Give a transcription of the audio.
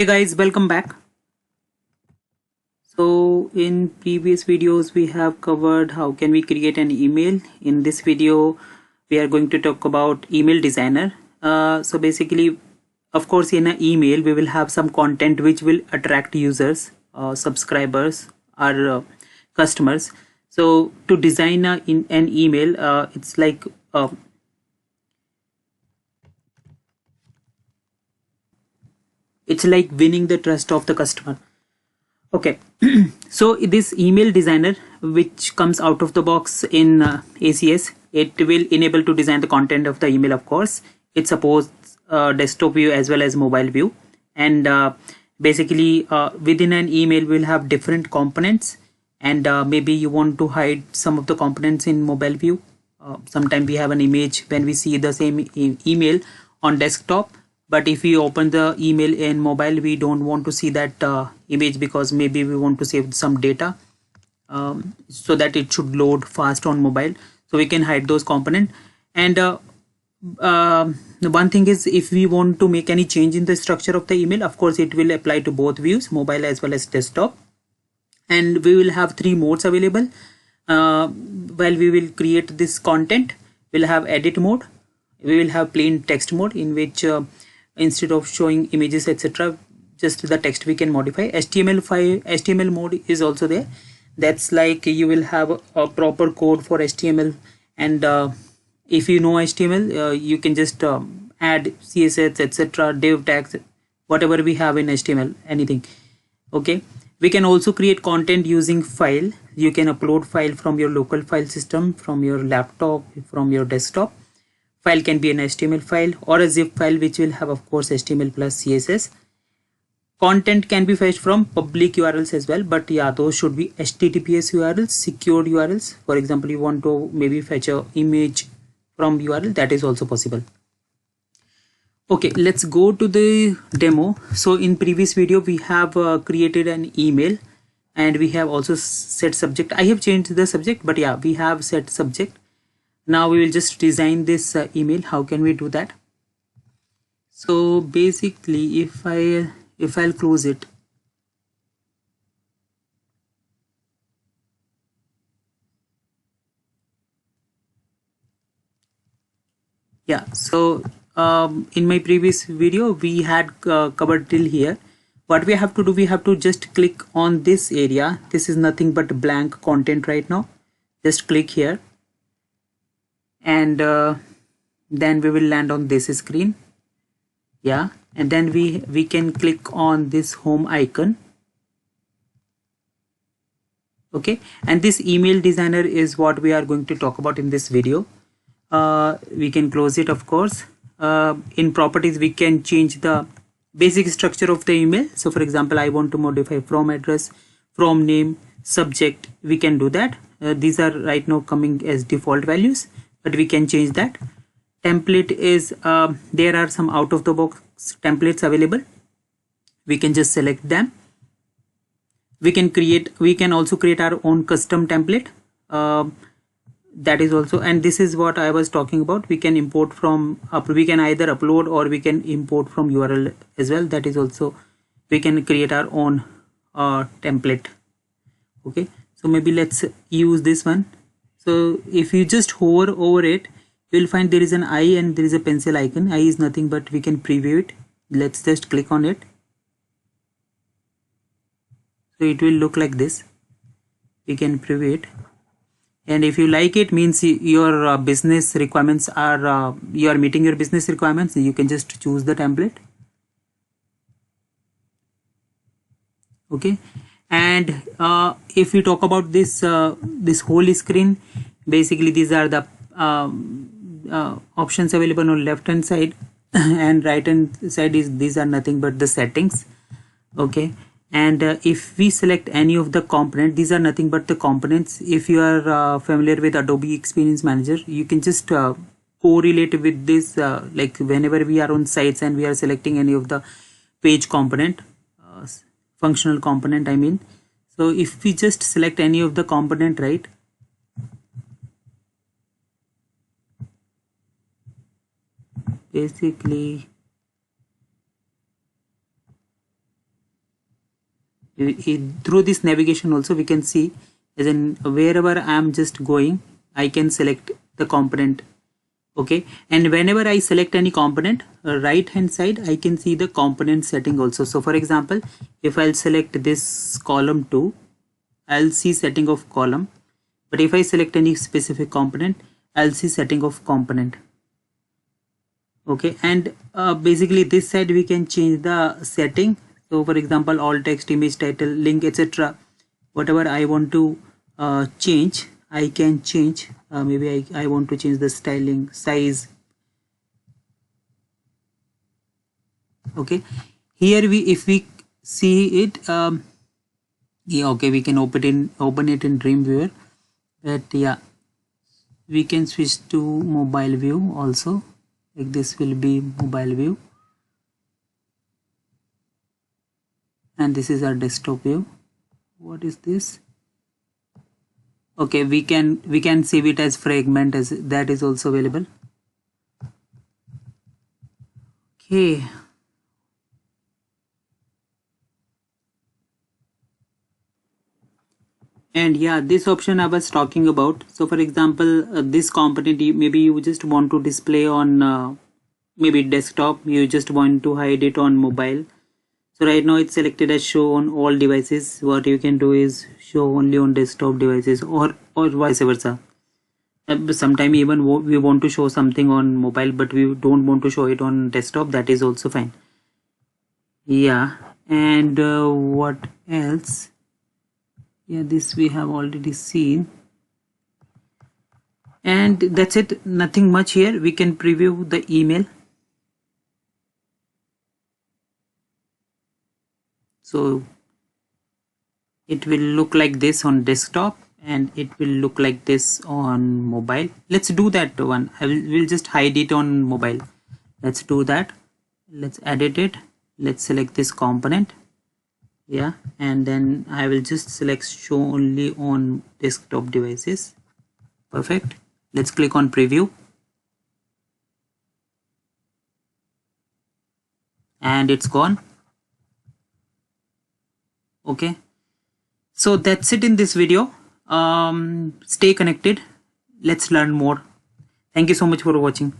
Hey guys, welcome back. So in previous videos we have covered how can we create an email. In this video we are going to talk about email designer. So basically, of course, in an email we will have some content which will attract users, subscribers, or customers. So to design in an email, it's like winning the trust of the customer. Okay, so this email designer, which comes out of the box in ACS, it will enable to design the content of the email. Of course, it supports desktop view as well as mobile view, and basically within an email we'll have different components, and maybe you want to hide some of the components in mobile view. Sometimes we have an image when we see the same email on desktop, but if we open the email in mobile we don't want to see that image because maybe we want to save some data, so that it should load fast on mobile, so we can hide those component. And the one thing is, if we want to make any change in the structure of the email, of course it will apply to both views, mobile as well as desktop. And we will have three modes available while we will create this content. We'll have edit mode, we will have plain text mode, in which instead of showing images etc, just the text we can modify. HTML mode is also there. That's like you will have a proper code for HTML, and if you know HTML, you can just add CSS etc, div tags, whatever we have in HTML, anything. Okay, we can also create content using file. You can upload file from your local file system, from your laptop, from your desktop. File can be an HTML file or a zip file, which will have, of course, HTML plus CSS. Content can be fetched from public URLs as well, but yeah, those should be HTTPS URLs, secured URLs. For example, you want to maybe fetch a image from URL, that is also possible. Okay, let's go to the demo. So in previous video we have created an email, and we have also set subject. I have changed the subject, but yeah, we have set subject. Now we will just design this email. How can we do that? So basically, if I'll close it, yeah, so in my previous video we had covered till here. What we have to do, we have to just click on this area. This is nothing but blank content right now. Just click here, and then we will land on this screen. Yeah, and then we can click on this home icon. Okay, and this email designer is what we are going to talk about in this video. We can close it, of course. In properties we can change the basic structure of the email. So for example, I want to modify from address, from name, subject. We can do that. These are right now coming as default values, but we can change that. Template is there are some out of the box templates available. We can just select them. We can also create our own custom template. That is also, and this is what I was talking about. We can import from we can either upload or we can import from URL as well. That is also, we can create our own template. Okay, so maybe let's use this one. So if you just hover over it, you will find there is an eye and there is a pencil icon. Eye is nothing but we can preview it. Let's just click on it. So it will look like this. We can preview it, and if you like it, means your business requirements are you are meeting your business requirements, you can just choose the template. Okay, and if we talk about this this whole screen, basically these are the options available on left hand side and right hand side is, these are nothing but the settings. Okay, and if we select any of the component, these are nothing but the components. If you are familiar with Adobe Experience Manager, you can just correlate with this, like whenever we are on sites and we are selecting any of the page component, functional component I mean. So if we just select any of the component, right, basically Through this navigation also we can see, as in wherever I am just going, I can select the component. Okay, and whenever I select any component, right hand side I can see the component setting also. So for example, if I'll select this column 2, I'll see setting of column, but if I select any specific component, I'll see setting of component. Okay, and basically this side we can change the setting. So for example, all text, image, title, link, etc. Whatever I want to change, I can change. Maybe I want to change the styling, size. Okay, here if we see it, yeah, okay, we can open it in Dreamweaver. But yeah, we can switch to mobile view also. Like this will be mobile view, and this is our desktop view. What is this? Okay, we can save it as fragment, as that is also available. Okay, and yeah, this option I was talking about. So for example, this component, maybe you just want to display on maybe desktop, you just want to hide it on mobile. So right now it's selected as show on all devices. What you can do is show only on desktop devices, or vice versa. Sometime even we want to show something on mobile, but we don't want to show it on desktop. That is also fine. Yeah, and what else? Yeah, this we have already seen, and that's it. Nothing much here. We can preview the email. So it will look like this on desktop, and it will look like this on mobile. Let's do that one. We'll just hide it on mobile. Let's do that. Let's edit it. Let's select this component. Yeah, and then I will just select show only on desktop devices. Perfect. Let's click on preview, and it's gone. Okay, so that's it in this video. Stay connected. Let's learn more. Thank you so much for watching.